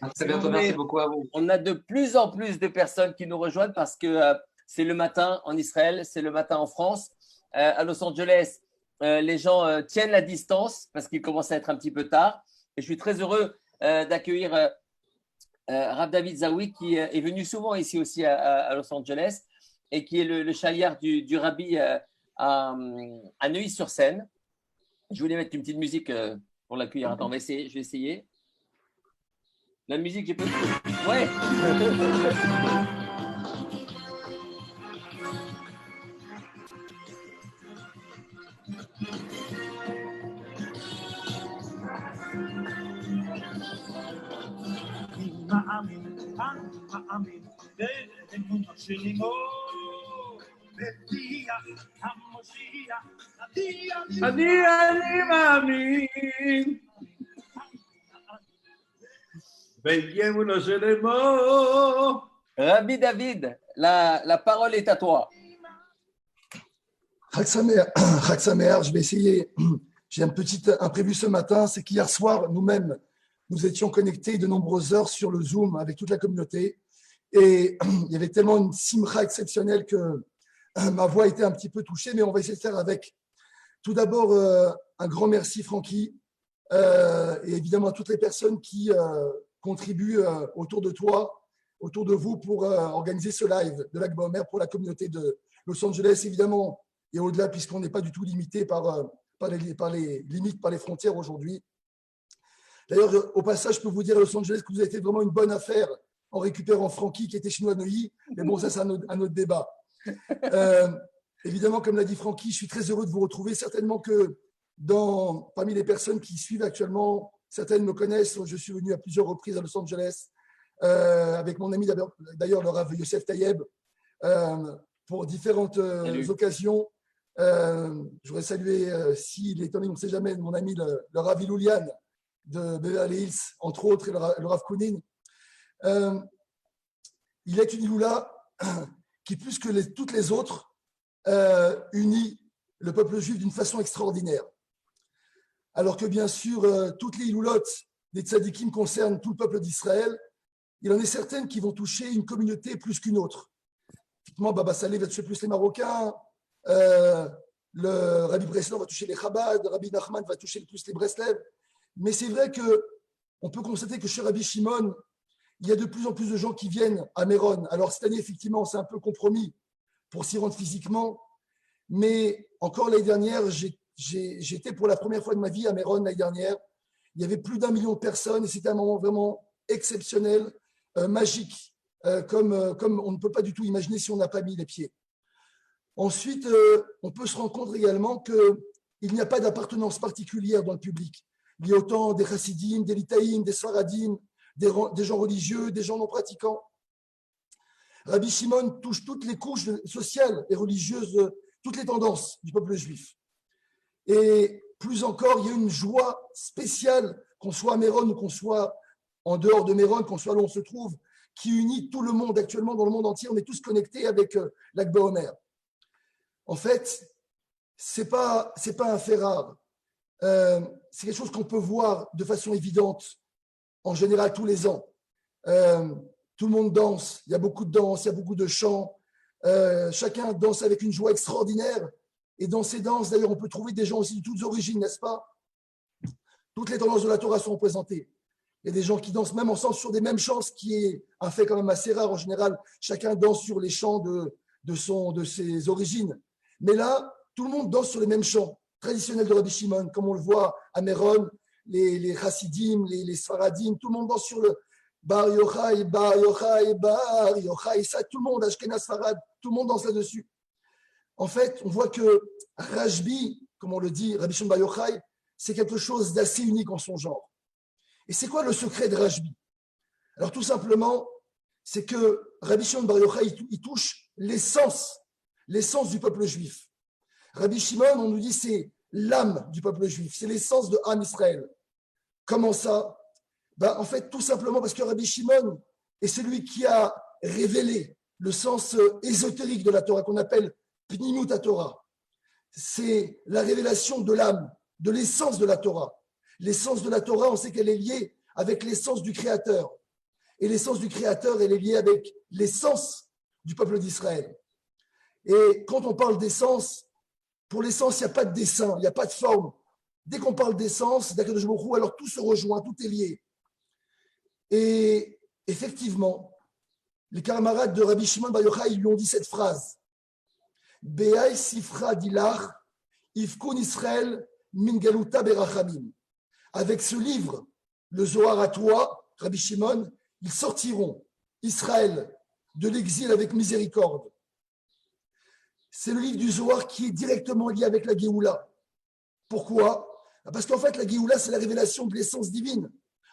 À Si très vous bientôt, merci voulez, beaucoup à vous. on a de plus en plus de personnes qui nous rejoignent parce que c'est le matin en Israël, c'est le matin en France. À Los Angeles, les gens tiennent la distance parce qu'il commence à être un petit peu tard. Et je suis très heureux d'accueillir Rav David Zawi qui est venu souvent ici aussi à Los Angeles et qui est le chaliard du Rabbi à Neuilly-sur-Seine. Je voulais mettre une petite musique pour l'accueillir. Attends, je vais essayer. La musique, j'ai pas. Ouais. אני מאמין באמונו של אמו. Rabbi David, la parole est à toi. Chag Sameach, je vais essayer. J'ai un petit imprévu ce matin, c'est qu'hier soir, nous-mêmes, nous étions connectés de nombreuses heures sur le Zoom avec toute la communauté. Et il y avait tellement une simcha exceptionnelle que ma voix était un petit peu touchée, mais on va essayer de faire avec. Tout d'abord, un grand merci, Francky, et évidemment à toutes les personnes qui contribuent autour de toi, autour de vous pour organiser ce live de Lag BaOmer pour la communauté de Los Angeles, évidemment, et au-delà, puisqu'on n'est pas du tout limité par les limites, par les frontières aujourd'hui. D'ailleurs, au passage, je peux vous dire à Los Angeles que vous avez fait vraiment une bonne affaire en récupérant Francky qui était chez nous à Neuilly. Mais bon, ça, c'est un autre débat. Évidemment, comme l'a dit Francky, je suis très heureux de vous retrouver. Certainement que parmi les personnes qui suivent actuellement, certaines me connaissent. Je suis venu à plusieurs reprises à Los Angeles avec mon ami, d'ailleurs, le Rav Yosef Tayeb, pour différentes occasions. Je voudrais saluer, s'il est en ligne, on ne sait jamais, mon ami, le Rav Iloulian de Beverly Hills, entre autres, et le Rav Kounin. Il est une Iloula qui, plus que toutes les autres, unit le peuple juif d'une façon extraordinaire. Alors que, bien sûr, toutes les Iloulotes des tzadikim concernent tout le peuple d'Israël, il en est certaines qui vont toucher une communauté plus qu'une autre. Typiquement, Baba Saleh va toucher plus les Marocains, le Rabbi Breslev va toucher les Chabad, Rabbi Nachman va toucher plus les Breslev. Mais c'est vrai qu'on peut constater que chez Rabbi Shimon, il y a de plus en plus de gens qui viennent à Méron. Alors cette année, effectivement, c'est un peu compromis pour s'y rendre physiquement. Mais encore l'année dernière, j'étais pour la première fois de ma vie à Méron l'année dernière. Il y avait plus d'1 million de personnes et c'était un moment vraiment exceptionnel, magique, comme on ne peut pas du tout imaginer si on n'a pas mis les pieds. Ensuite, on peut se rendre compte également qu'il n'y a pas d'appartenance particulière dans le public. Il y a autant des chassidim, des litaïm, des sfaradim, des gens religieux, des gens non pratiquants. Rabbi Shimon touche toutes les couches sociales et religieuses, toutes les tendances du peuple juif. Et plus encore, il y a une joie spéciale, qu'on soit à Méron ou qu'on soit en dehors de Méron, qu'on soit là où on se trouve, qui unit tout le monde actuellement dans le monde entier. On est tous connectés avec Lag BaOmer. En fait, c'est pas un fait rare. C'est quelque chose qu'on peut voir de façon évidente, en général tous les ans. Tout le monde danse, il y a beaucoup de danse, il y a beaucoup de chants. Chacun danse avec une joie extraordinaire. Et dans ces danses, d'ailleurs, on peut trouver des gens aussi de toutes origines, n'est-ce pas? Toutes les tendances de la Torah sont représentées. Il y a des gens qui dansent même ensemble sur des mêmes chants, ce qui est un fait quand même assez rare. En général, chacun danse sur les chants de ses origines. Mais là, tout le monde danse sur les mêmes chants traditionnels de Rabbi Shimon, comme on le voit à Méron, les chassidim, les sfaradim, tout le monde danse sur le Bar Yochai, Bar Yochai, Bar Yochai, ça, tout le monde, Ashkenaz, Sfarad, tout le monde danse là-dessus. En fait, on voit que Rajbi, comme on le dit, Rabbi Shimon Bar Yochai, c'est quelque chose d'assez unique en son genre. Et c'est quoi le secret de Rajbi? Alors tout simplement, c'est que Rabbi Shimon Bar Yochai, il touche l'essence du peuple juif. Rabbi Shimon, on nous dit, c'est l'âme du peuple juif, c'est l'essence de Am Israël. Comment ça? En fait, tout simplement parce que Rabbi Shimon est celui qui a révélé le sens ésotérique de la Torah, qu'on appelle Pnimut Torah. C'est la révélation de l'âme, de l'essence de la Torah. L'essence de la Torah, on sait qu'elle est liée avec l'essence du Créateur. Et l'essence du Créateur, elle est liée avec l'essence du peuple d'Israël. Et quand on parle d'essence, pour l'essence, il n'y a pas de dessin, il n'y a pas de forme. Dès qu'on parle d'essence, d'Akadosh Baruch Hu, alors tout se rejoint, tout est lié. Et effectivement, les camarades de Rabbi Shimon Bar Yochai lui ont dit cette phrase. Be'ai sifra dilach, ifkun Israël min galuta berachamim. Avec ce livre, le Zohar à toi, Rabbi Shimon, ils sortiront Israël de l'exil avec miséricorde. C'est le livre du Zohar qui est directement lié avec la Géoula. Pourquoi? Parce qu'en fait, la Géoula, c'est la révélation de l'essence divine.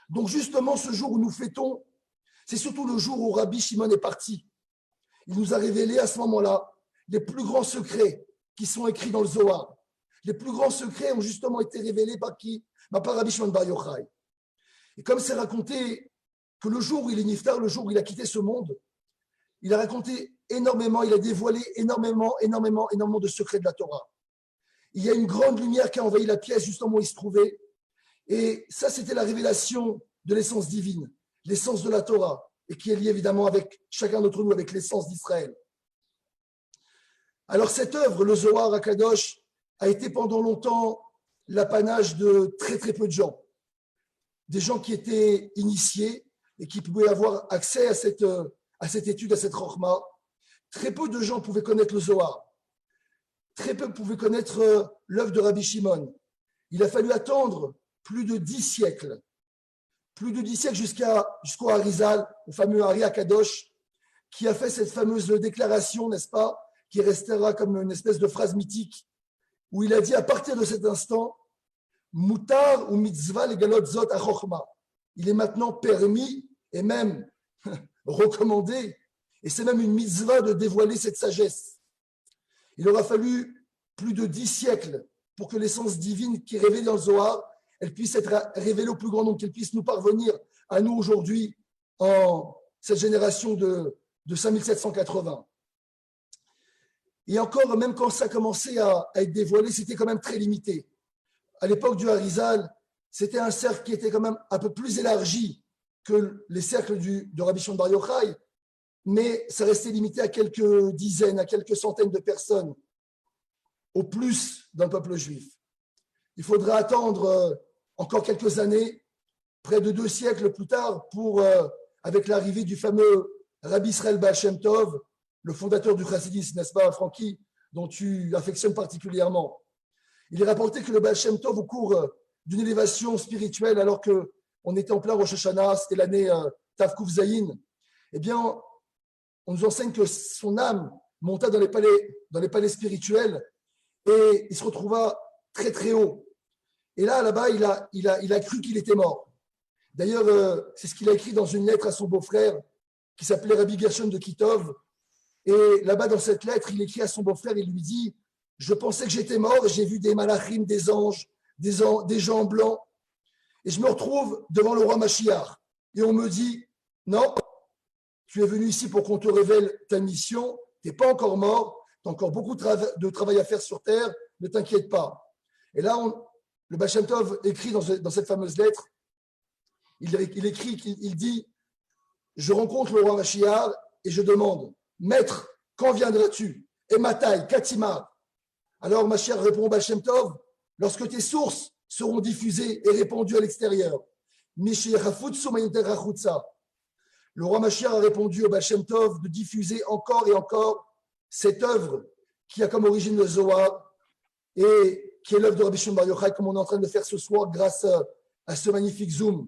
Donc justement, ce jour où nous fêtons, c'est surtout le jour où Rabbi Shimon est parti. Il nous a révélé à ce moment-là les plus grands secrets qui sont écrits dans le Zohar. Les plus grands secrets ont justement été révélés par qui? Par Rabbi Shimon Bar Yochai. Et comme c'est raconté que le jour où il est niftar, le jour où il a quitté ce monde, il a raconté énormément, il a dévoilé énormément de secrets de la Torah. Il y a une grande lumière qui a envahi la pièce justement où il se trouvait. Et ça, c'était la révélation de l'essence divine, l'essence de la Torah, et qui est liée évidemment avec chacun d'entre nous, avec l'essence d'Israël. Alors cette œuvre, le Zohar HaKadosh, a été pendant longtemps l'apanage de très très peu de gens. Des gens qui étaient initiés et qui pouvaient avoir accès à cette étude, à cette rochma. Très peu de gens pouvaient connaître le Zohar. Très peu pouvaient connaître l'œuvre de Rabbi Shimon. Il a fallu attendre plus de 10 siècles. Plus de 10 siècles jusqu'au Harizal, le fameux Ari HaKadosh, qui a fait cette fameuse déclaration, n'est-ce pas, qui restera comme une espèce de phrase mythique, où il a dit à partir de cet instant, Mutar ou mitzvah legalot zot ha-chokhma. Il est maintenant permis et même recommandé, et c'est même une mitzvah de dévoiler cette sagesse. Il aura fallu plus de 10 siècles pour que l'essence divine qui est révélée dans le Zohar, elle puisse être révélée au plus grand nombre, qu'elle puisse nous parvenir à nous aujourd'hui en cette génération de 5780. Et encore, même quand ça a commencé à être dévoilé, c'était quand même très limité. À l'époque du Harizal, c'était un cercle qui était quand même un peu plus élargi que les cercles de Rabbi Shimon Bar Yochai, mais ça restait limité à quelques dizaines, à quelques centaines de personnes, au plus dans le peuple juif. Il faudra attendre encore quelques années, près de 2 siècles plus tard, avec l'arrivée du fameux Rabbi Israël Baal Shem Tov, le fondateur du chassidisme, n'est-ce pas, Francky, dont tu affectionnes particulièrement. Il est rapporté que le Baal Shem Tov, au cours d'une élévation spirituelle, alors qu'on était en plein Rosh Hashanah, c'était l'année Tav Kuf Zayin, eh bien, on nous enseigne que son âme monta dans les palais spirituels et il se retrouva très très haut. Et là-bas, il a cru qu'il était mort. D'ailleurs, c'est ce qu'il a écrit dans une lettre à son beau-frère qui s'appelait Rabbi Gershon de Kitov. Et là-bas, dans cette lettre, il écrit à son beau-frère, il lui dit « Je pensais que j'étais mort, j'ai vu des malachim, des anges, des gens blancs. Et je me retrouve devant le roi Mashiach. Et on me dit « Non, tu es venu ici pour qu'on te révèle ta mission, tu n'es pas encore mort, tu as encore beaucoup de travail à faire sur terre, ne t'inquiète pas. » Et là, le Baal Shem Tov écrit dans cette fameuse lettre, il dit « Je rencontre le roi Mashiach et je demande « Maître, quand viendras-tu? Et ma taille, Katima ?» Alors Mashiach répond au Baal Shem Tov « Lorsque tes sources seront diffusées et répandues à l'extérieur. » Le roi Mashiach a répondu au Baal Shem Tov de diffuser encore et encore cette œuvre qui a comme origine le Zohar et qui est l'œuvre de Rabbi Shimon Bar Yochai, comme on est en train de le faire ce soir grâce à ce magnifique Zoom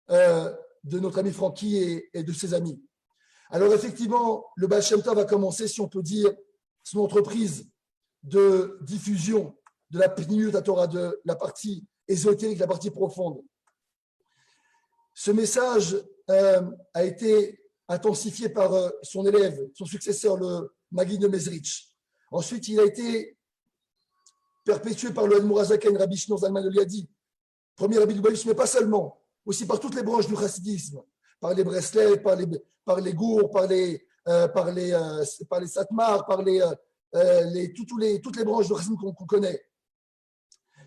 de notre ami Francky et de ses amis. Alors effectivement, le Baal Shem Tov a commencé, si on peut dire, son entreprise de diffusion de la Pnimiut Torah, de la partie ésotérique, la partie profonde. Ce message a été intensifié par son élève, son successeur, le Maguid de Mezrich. Ensuite, il a été perpétué par le Admour HaZaken, Rabbi Shneur Zalman de Liadi, premier Rabbi Lubavitch, mais pas seulement, aussi par toutes les branches du chassidisme, par les Breslev, par les Gour, par les Satmar, par toutes les branches du chassidisme qu'on connaît.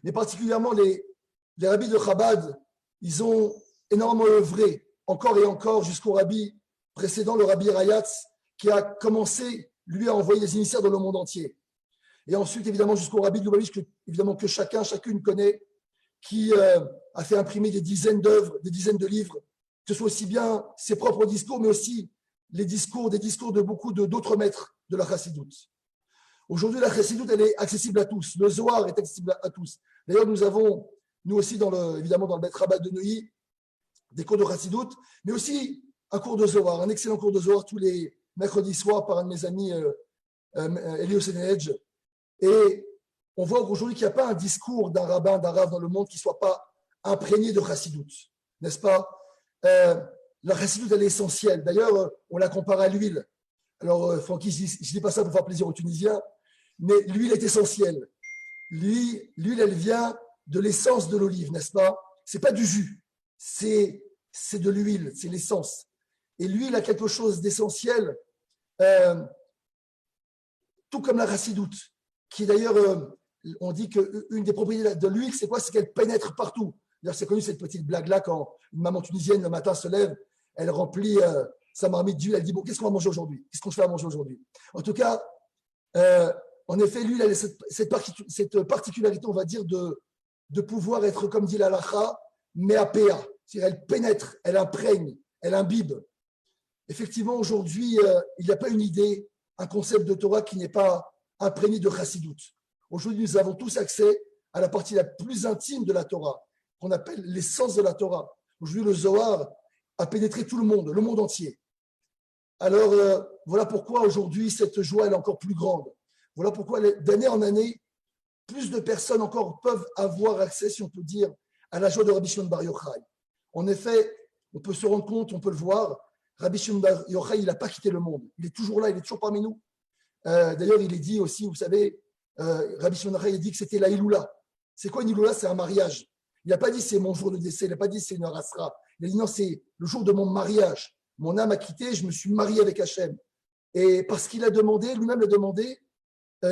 Mais particulièrement les rabbis de Chabad, ils ont énormément œuvré encore et encore jusqu'au rabbi précédent, le rabbi Rayatz, qui a commencé, lui, à envoyer des émissaires dans le monde entier. Et ensuite, évidemment, jusqu'au rabbi de Lubavitch, évidemment, que chacune connaît, qui a fait imprimer des dizaines d'œuvres, des dizaines de livres, que ce soit aussi bien ses propres discours, mais aussi des discours de beaucoup d'autres maîtres de la Chassidoute. Aujourd'hui, la Chassidoute, elle est accessible à tous. Le Zohar est accessible à tous. D'ailleurs, nous avons, nous aussi, évidemment, dans le Beth Rabat de Neuilly, des cours de Chassidoute, mais aussi un cours de Zohar, un excellent cours de Zohar tous les mercredis soirs par un de mes amis, Elio Senedj. Et on voit aujourd'hui qu'il n'y a pas un discours d'un rabbin, d'un rav dans le monde qui ne soit pas imprégné de Chassidoute, n'est-ce pas? La Chassidoute, elle est essentielle. D'ailleurs, on la compare à l'huile. Alors, Francky, je ne dis pas ça pour faire plaisir aux Tunisiens, mais l'huile est essentielle. L'huile, elle vient de l'essence de l'olive, n'est-ce pas? Ce n'est pas du jus, c'est de l'huile, c'est l'essence. Et l'huile a quelque chose d'essentiel, tout comme la Chassidoute, qui d'ailleurs, on dit qu'une des propriétés de l'huile, c'est quoi? C'est qu'elle pénètre partout. D'ailleurs, c'est connu cette petite blague-là, quand une maman tunisienne, le matin, se lève, elle remplit sa marmite d'huile, elle dit, bon, qu'est-ce qu'on va manger aujourd'hui? Qu'est-ce qu'on se fait à manger aujourd'hui? En tout cas, en effet, l'huile, elle a cette particularité, on va dire, de pouvoir être, comme dit la halakha, méapéa. C'est-à-dire, elle pénètre, elle imprègne, elle imbibe. Effectivement, aujourd'hui, il n'y a pas une idée, un concept de Torah qui n'est pas imprégné de Chassidoute. Aujourd'hui, nous avons tous accès à la partie la plus intime de la Torah, qu'on appelle l'essence de la Torah. Aujourd'hui, le Zohar a pénétré tout le monde entier. Alors, voilà pourquoi aujourd'hui, cette joie elle est encore plus grande. Voilà pourquoi, d'année en année, plus de personnes encore peuvent avoir accès, si on peut dire, à la joie de Rabbi Shimon Bar Yochai. En effet, on peut se rendre compte, on peut le voir, Rabbi Shimon Bar Yochai, il n'a pas quitté le monde. Il est toujours là, il est toujours parmi nous. D'ailleurs, il est dit aussi, vous savez, Rabbi Shimon Bar Yochai a dit que c'était la Iloula. C'est quoi une Iloula? C'est un mariage. Il n'a pas dit c'est mon jour de décès, il n'a pas dit c'est une rasra. Il a dit non, c'est le jour de mon mariage. Mon âme a quitté, je me suis marié avec Hachem. Et parce qu'il a demandé, lui-même l'a demandé,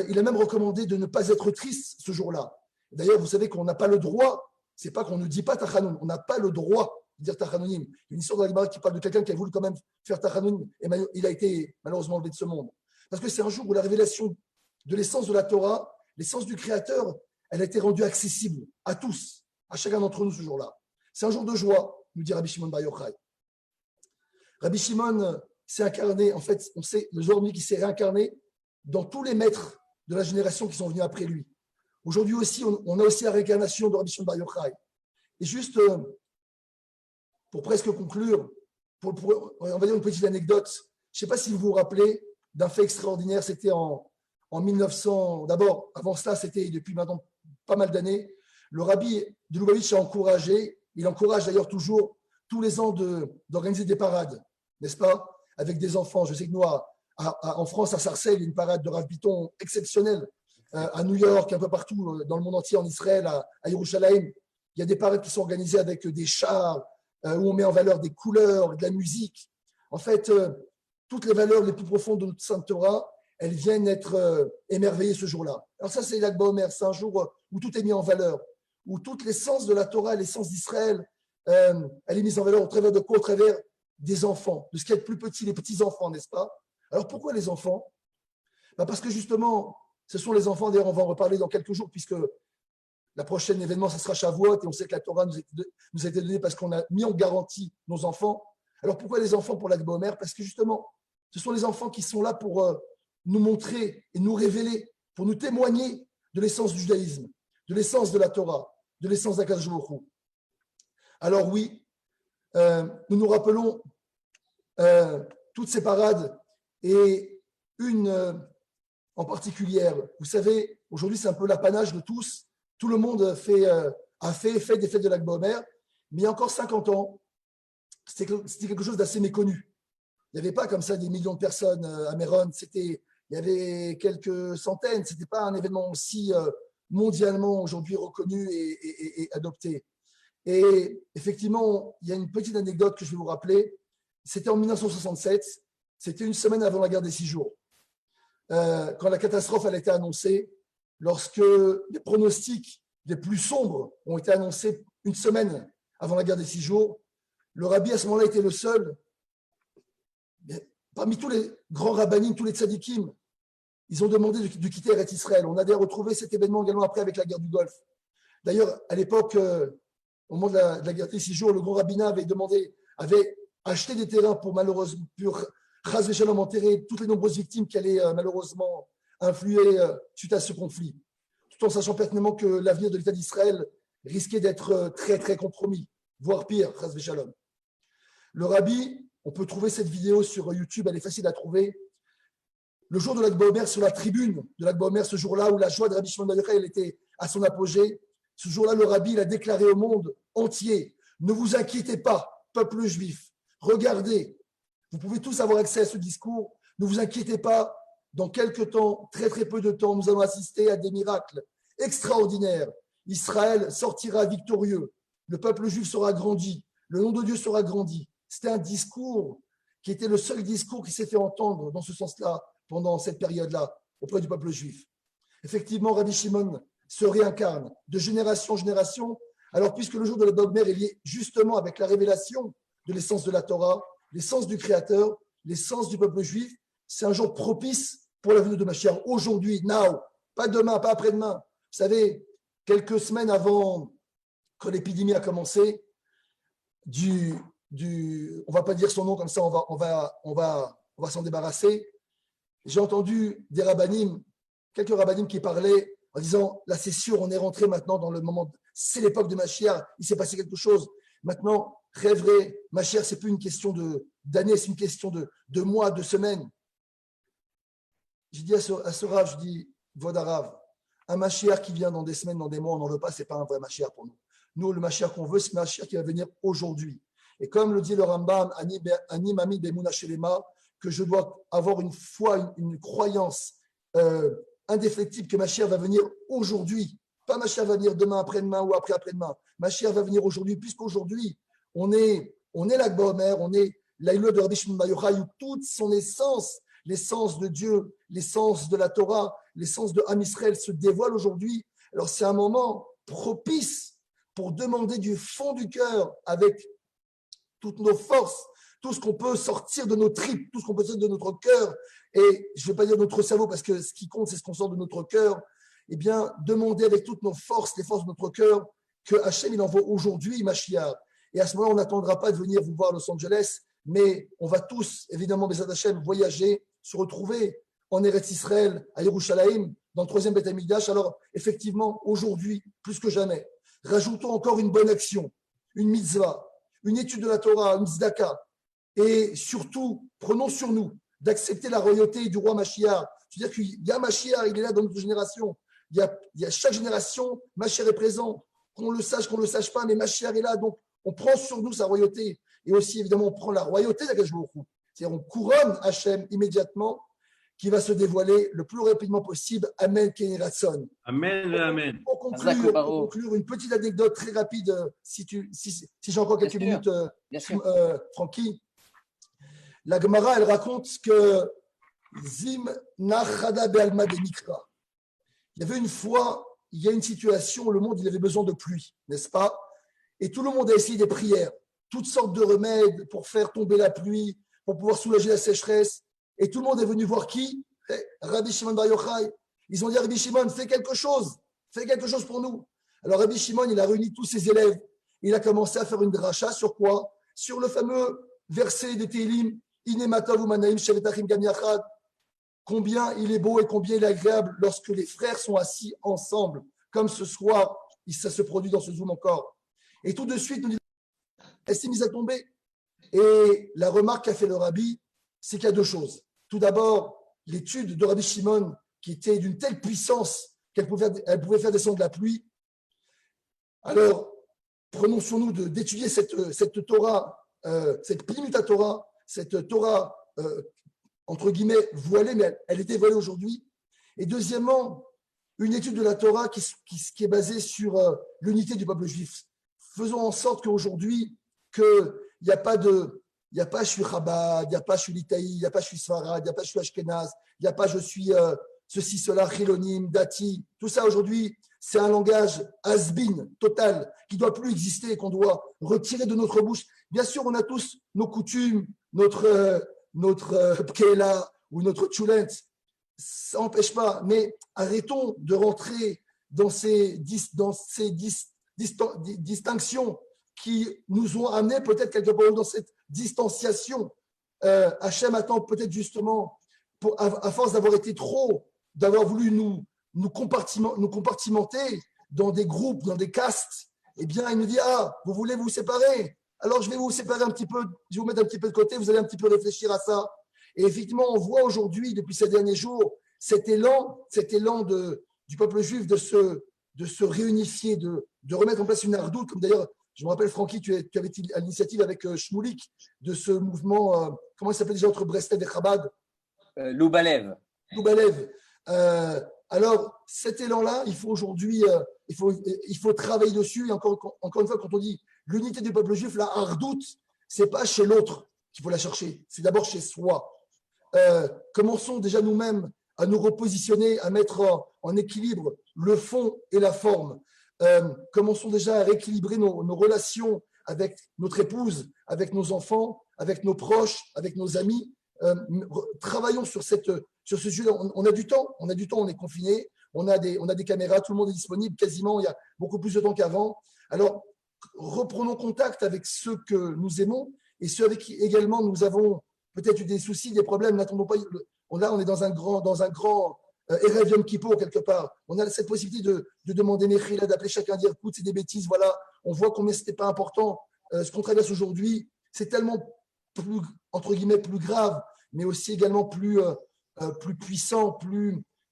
il a même recommandé de ne pas être triste ce jour-là. D'ailleurs, vous savez qu'on n'a pas le droit, c'est pas qu'on ne dit pas Tachanoun, on n'a pas le droit de dire Tachanounim. Il y a une histoire dans la Gemara qui parle de quelqu'un qui a voulu quand même faire Tachanounim et il a été malheureusement enlevé de ce monde. Parce que c'est un jour où la révélation de l'essence de la Torah, l'essence du Créateur, elle a été rendue accessible à tous, à chacun d'entre nous ce jour-là. C'est un jour de joie, nous dit Rabbi Shimon Bar Yochai. Rabbi Shimon s'est incarné, en fait, on sait, le jour qui s'est réincarné dans tous les maîtres de la génération qui sont venus après lui. Aujourd'hui aussi, on a aussi la réincarnation de Rabbi Shimon Bar Yochai. Et juste, pour presque conclure, on va dire une petite anecdote. Je ne sais pas si vous vous rappelez d'un fait extraordinaire, c'était en 1900, d'abord, avant cela, c'était depuis maintenant pas mal d'années, le rabbi de Lubavitch a encouragé, il encourage d'ailleurs toujours tous les ans d'organiser des parades, n'est-ce pas, avec des enfants. Je sais que nous, en France, à Sarcelles, il y a une parade de Rav Biton exceptionnelle. À New York, un peu partout dans le monde entier, en Israël, à Yerushalayim, il y a des parades qui sont organisées avec des chars, où on met en valeur des couleurs, de la musique. En fait, toutes les valeurs les plus profondes de notre Sainte Torah, elles viennent être émerveillées ce jour-là. Alors ça, c'est l'Ag Baomer, c'est un jour où tout est mis en valeur, où toute l'essence de la Torah, l'essence d'Israël, elle est mise en valeur au travers de quoi? Au travers des enfants, de ce qu'il y a de plus petit, les petits-enfants, n'est-ce pas? Alors pourquoi les enfants? Parce que justement, ce sont les enfants, d'ailleurs on va en reparler dans quelques jours, puisque la prochaine événement, ce sera Shavuot, et on sait que la Torah nous a été donnée parce qu'on a mis en garantie nos enfants. Alors pourquoi les enfants pour l'Ag Baomer? Parce que justement, ce sont les enfants qui sont là pour nous montrer et nous révéler, pour nous témoigner de l'essence du judaïsme, de l'essence de la Torah, de l'essence d'Akadosh Baruch Hu. Alors oui, nous nous rappelons toutes ces parades et une en particulier. Vous savez, aujourd'hui c'est un peu l'apanage de tous. Tout le monde fait des fêtes de l'Ag Baomer, mais il y a encore 50 ans, c'était quelque chose d'assez méconnu. Il n'y avait pas comme ça des millions de personnes à Méron, il y avait quelques centaines, ce n'était pas un événement aussi mondialement aujourd'hui reconnu et adopté. Et effectivement, il y a une petite anecdote que je vais vous rappeler. C'était en 1967, c'était une semaine avant la guerre des 6 jours. Quand la catastrophe a été annoncée, lorsque les pronostics les plus sombres ont été annoncés une semaine avant la guerre des 6 jours, Le rabbi, à ce moment-là, était le seul. Parmi tous les grands rabbinim, tous les tzadikim, ils ont demandé de quitter Eretz Israël. On avait retrouvé cet événement également après avec la guerre du Golfe. D'ailleurs, à l'époque, au moment de la guerre des 6 jours, le grand rabbinat avait acheté des terrains pour malheureusement, pour Chas v'Shalom enterrer toutes les nombreuses victimes qui allaient malheureusement influer suite à ce conflit. Tout en sachant pertinemment que l'avenir de l'État d'Israël risquait d'être très, très compromis, voire pire, Chas v'Shalom. Le rabbi, on peut trouver cette vidéo sur YouTube, elle est facile à trouver. Le jour de l'Akba Omer, sur la tribune de l'Akba Omer, ce jour-là où la joie de Rabbi Shimon Bar Yochai était à son apogée, ce jour-là, le rabbi il a déclaré au monde entier, ne vous inquiétez pas, peuple juif, regardez, vous pouvez tous avoir accès à ce discours, ne vous inquiétez pas, dans quelques temps, très très peu de temps, nous allons assister à des miracles extraordinaires. Israël sortira victorieux, le peuple juif sera grandi, le nom de Dieu sera grandi. C'était un discours qui était le seul discours qui s'est fait entendre dans ce sens-là pendant cette période-là auprès du peuple juif. Effectivement, Rabbi Shimon se réincarne de génération en génération. Alors, puisque le jour de la Dogmer est lié justement avec la révélation de l'essence de la Torah, l'essence du Créateur, l'essence du peuple juif, c'est un jour propice pour la venue de Mashiach. Aujourd'hui, now, pas demain, pas après-demain. Vous savez, quelques semaines avant que l'épidémie a commencé, on va pas dire son nom comme ça, on va s'en débarrasser. J'ai entendu des rabbinim, quelques rabbinim qui parlaient en disant, là c'est sûr, on est rentré maintenant dans le moment, c'est l'époque de Mashiach, il s'est passé quelque chose. Maintenant, rêverait, Mashiach, c'est plus une question d'années, c'est une question de mois, de semaines. J'ai dit à ce Rav, je dis, Vodarav, un Mashiach qui vient dans des semaines, dans des mois, on n'en veut pas, c'est pas un vrai Mashiach pour nous. Nous, le Mashiach qu'on veut, c'est le Mashiach qui va venir aujourd'hui. Et comme le dit le Rambam, Ani Mami Bemuna Shelema, que je dois avoir une foi, une croyance indéfectible que Mashiach va venir aujourd'hui. Pas Mashiach va venir demain, après-demain ou après-après-demain. Mashiach va venir aujourd'hui, puisqu'aujourd'hui, on est l'Akba Omer, on est l'Aïlo de Rabbi Shimon Bar Yochai, où toute son essence, l'essence de Dieu, l'essence de la Torah, l'essence de Am Israël se dévoile aujourd'hui. Alors c'est un moment propice pour demander du fond du cœur, avec toutes nos forces, tout ce qu'on peut sortir de nos tripes, tout ce qu'on peut sortir de notre cœur, et je ne vais pas dire notre cerveau parce que ce qui compte, c'est ce qu'on sort de notre cœur, eh bien, demander avec toutes nos forces, les forces de notre cœur, que Hachem, il envoie aujourd'hui Mashiach. Et à ce moment-là, on n'attendra pas de venir vous voir à Los Angeles, mais on va tous, évidemment, Bezat Hachem, voyager, se retrouver en Eretz Israël, à Yerushalayim, dans le 3e Beth Amikdash. Alors, effectivement, aujourd'hui, plus que jamais, rajoutons encore une bonne action, une mitzvah, une étude de la Torah, une tzedaka, et surtout, prenons sur nous d'accepter la royauté du roi Mashiach. C'est-à-dire qu'il y a Mashiach, il est là dans notre génération. Il y a chaque génération, Mashiach est présent, qu'on le sache, qu'on ne le sache pas, mais Mashiach est là, donc on prend sur nous sa royauté, et aussi, évidemment, on prend la royauté d'Akadosh Baruch Hu. C'est-à-dire on couronne Hachem immédiatement, qui va se dévoiler le plus rapidement possible. Amen, Kenny Ratson. Amen, amen. Pour conclure, une petite anecdote très rapide, si j'ai encore quelques minutes, Francky. La Gemara, elle raconte que Zim Nachada Be'alma de Mikra. Il y avait une fois, il y a une situation où le monde il avait besoin de pluie, n'est-ce pas? Et tout le monde a essayé des prières, toutes sortes de remèdes pour faire tomber la pluie, pour pouvoir soulager la sécheresse. Et tout le monde est venu voir qui? Rabbi Shimon Bar Yochai. Ils ont dit à Rabbi Shimon, fais quelque chose pour nous. Alors Rabbi Shimon, il a réuni tous ses élèves. Il a commencé à faire une dracha sur quoi? Sur le fameux verset de Télim, Inematov Umanaim Shevetachim Gam Yachad. Combien il est beau et combien il est agréable lorsque les frères sont assis ensemble, comme ce soir, ça se produit dans ce Zoom encore. Et tout de suite, elle s'est mise à tomber. Et la remarque qu'a fait le Rabbi, c'est qu'il y a deux choses. Tout d'abord, l'étude de Rabbi Shimon, qui était d'une telle puissance qu'elle pouvait faire descendre la pluie. Alors, prenons sur nous d'étudier cette Torah, cette Plimuta Torah, cette Torah, entre guillemets, voilée, mais elle était voilée aujourd'hui. Et deuxièmement, une étude de la Torah qui est basée sur l'unité du peuple juif. Faisons en sorte qu'aujourd'hui, qu'il n'y a pas je suis Chabad, il n'y a pas je suis Litaï, il n'y a pas je suis Sfarad, il n'y a pas je suis Ashkenaz, il n'y a pas je suis ceci, cela, Chilonim, Dati. Tout ça aujourd'hui, c'est un langage has-been total qui ne doit plus exister et qu'on doit retirer de notre bouche. Bien sûr, on a tous nos coutumes, notre pkela ou notre tchoulet, ça n'empêche pas, mais arrêtons de rentrer dans ces distinctions qui nous ont amenés peut-être quelque part dans cette distanciation. Hachem attend peut-être justement, à force d'avoir été trop, d'avoir voulu nous compartimenter dans des groupes, dans des castes, eh bien, il nous dit, vous voulez vous séparer? Alors, je vais vous séparer un petit peu, je vais vous mettre un petit peu de côté, vous allez un petit peu réfléchir à ça. Et effectivement, on voit aujourd'hui, depuis ces derniers jours, cet élan du peuple juif de se réunifier, de remettre en place une ardoute, comme d'ailleurs, je me rappelle, Francky, tu avais été à l'initiative avec Shmoulik de ce mouvement, comment il s'appelle déjà entre Breslev et Chabad? Loubalev. Loubalev. Alors, cet élan-là, il faut aujourd'hui, il faut travailler dessus. Et encore une fois, quand on dit l'unité du peuple juif, la hardout, c'est pas chez l'autre qu'il faut la chercher, c'est d'abord chez soi. Commençons déjà nous-mêmes à nous repositionner, à mettre en équilibre le fond et la forme. Commençons déjà à rééquilibrer nos relations avec notre épouse, avec nos enfants, avec nos proches, avec nos amis. Travaillons sur ce sujet. On a du temps, on est confiné, on a des caméras, tout le monde est disponible quasiment, il y a beaucoup plus de temps qu'avant. Alors, reprenons contact avec ceux que nous aimons et ceux avec qui également nous avons peut-être eu des soucis, des problèmes. N'attendons pas. Là, on est dans un grand Erev Yom Kippour quelque part. On a cette possibilité de demander Mechila, d'appeler chacun, dire écoute, c'est des bêtises, voilà. On voit combien c'était pas important. Ce qu'on traverse aujourd'hui, c'est tellement plus, entre guillemets, plus grave, mais aussi également plus puissant,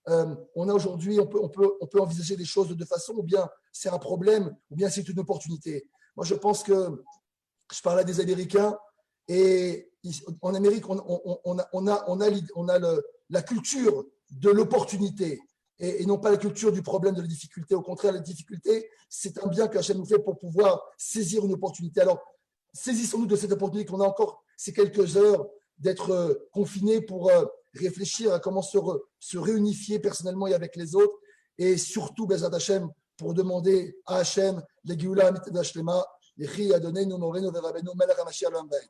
on a aujourd'hui, on peut envisager des choses de deux façons, ou bien c'est un problème, ou bien c'est une opportunité. Moi, je pense que je parlais des Américains, et en Amérique, on a la culture de l'opportunité, et non pas la culture du problème, de la difficulté. Au contraire, la difficulté, c'est un bien qu'Hachem nous fait pour pouvoir saisir une opportunité. Alors, saisissons-nous de cette opportunité qu'on a encore ces quelques heures d'être confinés pour réfléchir à comment se réunifier personnellement et avec les autres, et surtout, Bezrat Hashem, pour demander à Hashem, les Géoula, Mitedashlema, les Chi Adonai, nous Moreno, Verabeno, Melech HaMashiach, L'Ambaï.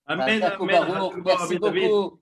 Amen, amen. Merci beaucoup.